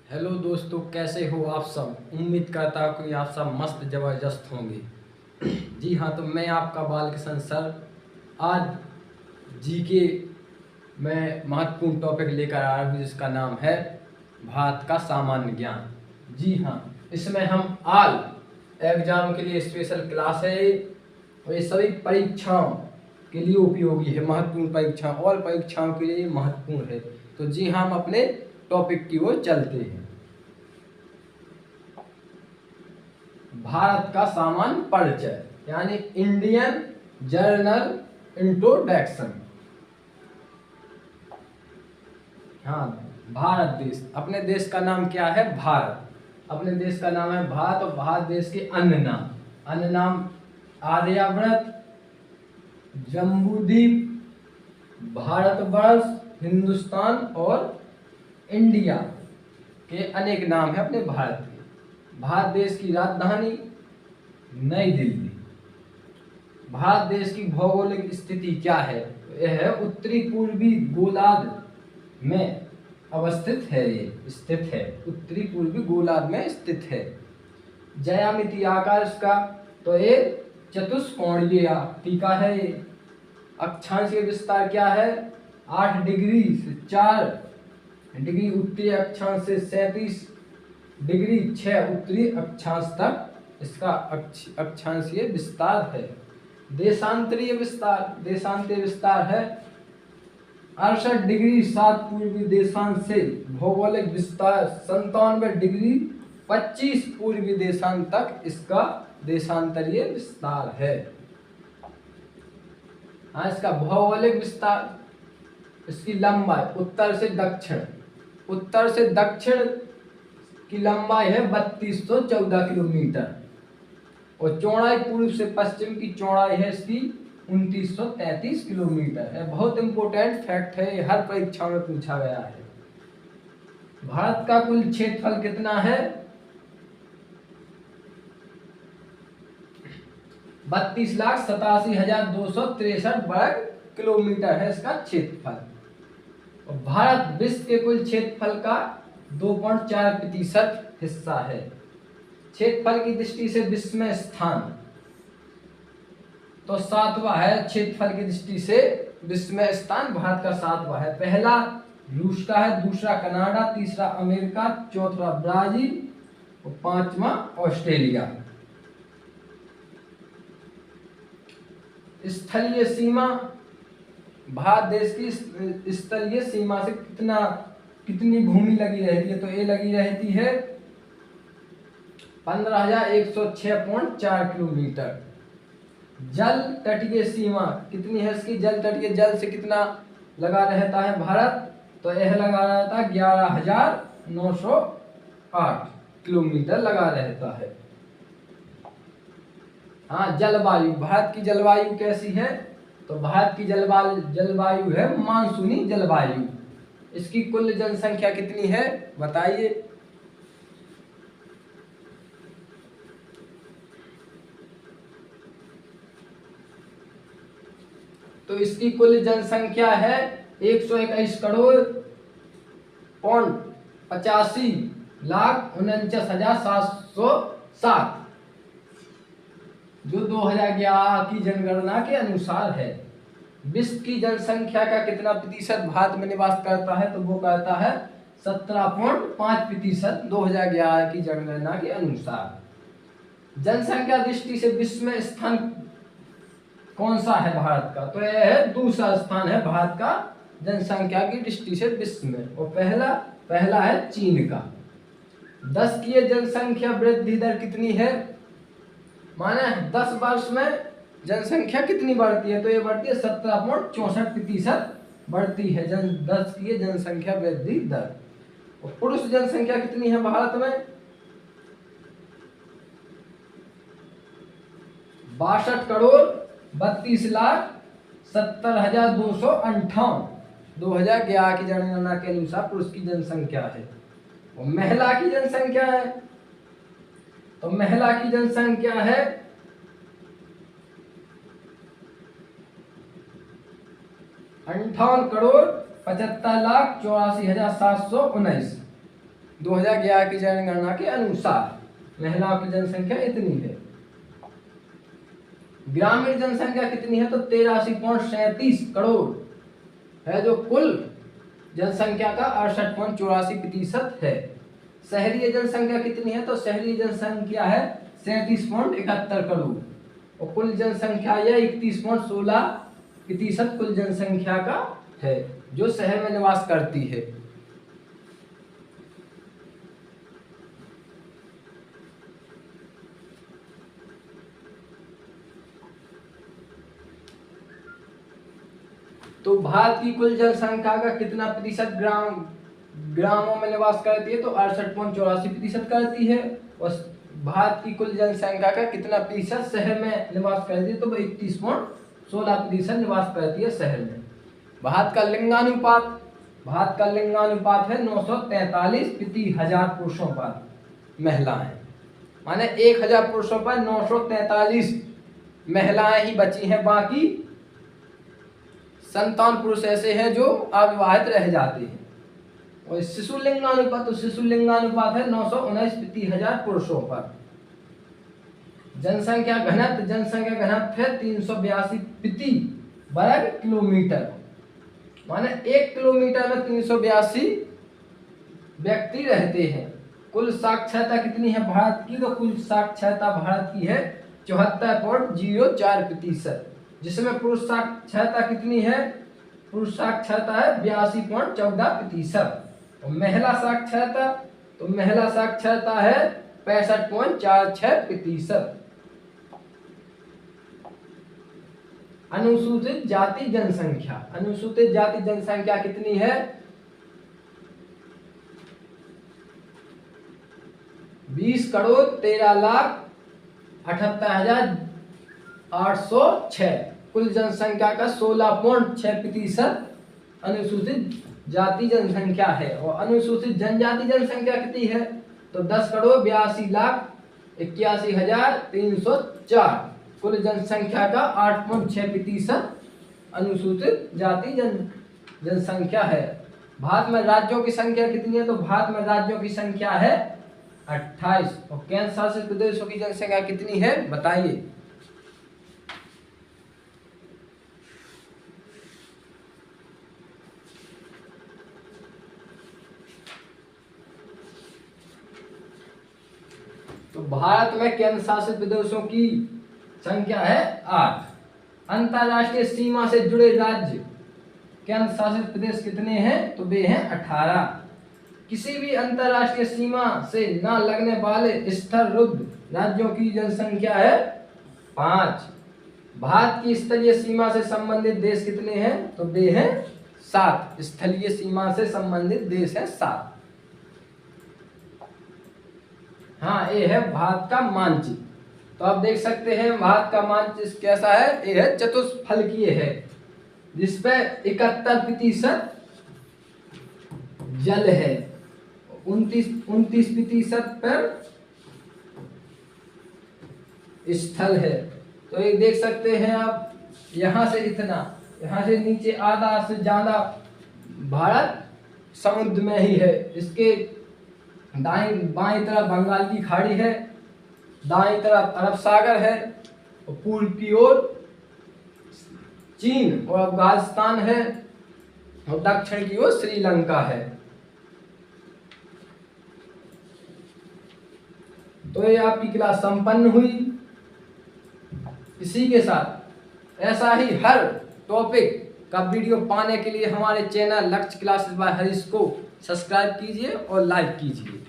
Hello दोस्तों, कैसे हो आप सब। उम्मीद करता हूँ कि आप सब मस्त ज़बरदस्त होंगे। जी हाँ, तो मैं आपका बालकिशन सर आज जीके में महत्वपूर्ण टॉपिक लेकर आया हूँ जिसका नाम है भारत का सामान्य ज्ञान। जी हाँ, इसमें हम ऑल एग्जाम के लिए स्पेशल क्लास है और ये सभी परीक्षाओं के लिए उपयोगी है। महत्वपूर्ण परीक्षा और परीक्षाओं के लिए महत्वपूर्ण है। तो जी हाँ, हम अपने टॉपिक की ओर चलते हैं। भारत का सामान्य परिचय यानी इंडियन जर्नल इंट्रोडक्शन। हाँ, भारत देश, अपने देश का नाम क्या है? भारत। अपने देश का नाम है भारत और भारत देश के अन्य नाम आर्यव्रत, जम्बूद्वीप, भारतवर्ष, हिंदुस्तान और इंडिया के अनेक नाम है अपने भारत के। भारत देश की राजधानी नई दिल्ली। भारत देश की भौगोलिक स्थिति क्या है? यह है उत्तरी पूर्वी गोलार्ध में अवस्थित है। ये स्थित है, उत्तरी पूर्वी गोलार्ध में स्थित है। ज्यामितीय आकार इसका तो ये चतुष्कोणीय आकृति है। अक्षांशीय विस्तार क्या है? 8 डिग्री से 4 डिग्री उत्तरी अक्षांश से 37 डिग्री 6 उत्तरी अक्षांश तक इसका अक्षांशीय विस्तार है। देशांतरीय विस्तार है 68 डिग्री 7 पूर्वी देशांश से। भौगोलिक विस्तार 97 डिग्री 25 पूर्वी देशांत तक इसका देशांतरीय विस्तार है। हाँ, इसका भौगोलिक विस्तार, इसकी लंबाई उत्तर से दक्षिण की लंबाई है 3214 किलोमीटर और चौड़ाई पूर्व से पश्चिम की चौड़ाई है इसकी 2933 किलोमीटर है। बहुत इंपॉर्टेंट फैक्ट है, हर परीक्षा में पूछा गया है। भारत का कुल क्षेत्रफल कितना है? 32,87,263 वर्ग किलोमीटर है इसका क्षेत्रफल। और भारत विश्व के कुल क्षेत्रफल का 2.4% हिस्सा है। क्षेत्रफल की दृष्टि से विश्व में स्थान तो 7वां है। क्षेत्रफल की दृष्टि से विश्व में स्थान भारत का 7वां है। पहला रूस का है, दूसरा कनाडा, तीसरा अमेरिका, चौथा ब्राजील और 5वां ऑस्ट्रेलिया। स्थलीय सीमा, भारत देश की स्थलीय सीमा से कितनी भूमि लगी रहती है? तो ये लगी रहती है 15,106.4 किलोमीटर। जल तटीय सीमा कितनी है इसकी? जल तटीय जल से कितना लगा रहता है भारत? तो यह लगा रहता है 11,908 किलोमीटर लगा रहता है। हाँ, जलवायु, भारत की जलवायु कैसी है? तो भारत की जलवायु है मानसूनी जलवायु। इसकी कुल जनसंख्या कितनी है बताइए? तो इसकी कुल जनसंख्या है 121 करोड़ 85,49,707 जो 2011 की जनगणना के अनुसार है। विश्व की जनसंख्या का कितना प्रतिशत भारत में निवास करता है? तो वो कहता है 17.5% 2011 की जनगणना के अनुसार। जनसंख्या दृष्टि से विश्व में स्थान कौन सा है भारत का? तो यह है दूसरा स्थान है भारत का जनसंख्या की दृष्टि से विश्व में। और पहला है चीन का। 10 की जनसंख्या वृद्धि दर कितनी है? माने 10 वर्ष में जनसंख्या कितनी बढ़ती है? तो ये बढ़ती है 17.64% बढ़ती है 10 की जनसंख्या वृद्धि दर। और पुरुष जनसंख्या कितनी है भारत में? 62 करोड़ 32,70,258 2011 की जनगणना के अनुसार पुरुष की जनसंख्या है। और महिला की जनसंख्या है, तो महिला की जनसंख्या है 58 करोड़ 75,84,719 2011 की जनगणना के अनुसार महिलाओं की जनसंख्या इतनी है। ग्रामीण जनसंख्या कितनी है? तो 83.37 करोड़ है जो कुल जनसंख्या का 68.84% है। शहरी जनसंख्या कितनी है? तो शहरी जनसंख्या है 37.71 करोड़ और कुल जनसंख्या यह 31.16% कुल जनसंख्या का है जो शहर में निवास करती है। तो भारत की कुल जनसंख्या का कितना प्रतिशत ग्रामों में निवास करती है? तो 68.84% करती है। और भारत की कुल जनसंख्या का कितना प्रतिशत शहर में निवास करती है? तो 31.16% निवास करती है शहर में। भारत का लिंगानुपात है 943 प्रति 1000 पुरुषों पर महिलाएं, माने 1000 पुरुषों पर 943 महिलाएं ही बची हैं, बाकी 57 पुरुष ऐसे हैं जो अविवाहित रह जाते हैं। और शिशु लिंगानुपात है 919 प्रति 1000 पुरुषों पर। जनसंख्या घनत्व है 382 प्रति वर्ग किलोमीटर, माने 1 किलोमीटर में 382 व्यक्ति रहते हैं। कुल साक्षरता कितनी है भारत की? तो कुल साक्षरता भारत की है 74.04%, जिसमें पुरुष साक्षरता कितनी है? पुरुष साक्षरता है 82.14% और महिला साक्षरता है 65.46%। अनुसूचित जाति जनसंख्या कितनी है? 20,13,78,806 कुल जनसंख्या का 16.6% अनुसूचित जाति जनसंख्या है। और अनुसूचित जनजाति जनसंख्या कितनी है? तो 10,82,81,304 कुल जनसंख्या का 8.6% अनुसूचित जाति जनसंख्या है। भारत में राज्यों की संख्या कितनी है? तो भारत में राज्यों की संख्या है 28 और केंद्र शासित प्रदेशों की जनसंख्या कितनी है बताइए। तो भारत में केंद्र शासित प्रदेशों की संख्या है 8। अंतरराष्ट्रीय सीमा से जुड़े राज्य केंद्र शासित प्रदेश कितने हैं? तो वे हैं 18। किसी भी अंतरराष्ट्रीय सीमा से न लगने वाले स्थलरुद्ध राज्यों की जनसंख्या है 5। भारत की स्थलीय सीमा से संबंधित देश कितने हैं? तो वे हैं 7। स्थलीय सीमा से संबंधित देश है 7। हाँ, ये है भारत का मानचित्र। तो आप देख सकते हैं भारत का मानचित्र कैसा है। ये है चतुष्फलकीय है, जिसपे 71% जल है, 29% पर स्थल है। तो ये देख सकते हैं आप, यहाँ से इतना, यहाँ से नीचे आधा से ज्यादा भारत समुद्र में ही है। इसके दाएं बाएं तरफ बंगाल की खाड़ी है, दाएं तरफ अरब सागर है और पूर्व की ओर चीन और अफगानिस्तान है और दक्षिण की ओर श्रीलंका है। तो ये आपकी क्लास संपन्न हुई। इसी के साथ ऐसा ही हर टॉपिक का वीडियो पाने के लिए हमारे चैनल लक्ष्य क्लासेस बाय हरीश को सब्सक्राइब कीजिए और लाइक कीजिए।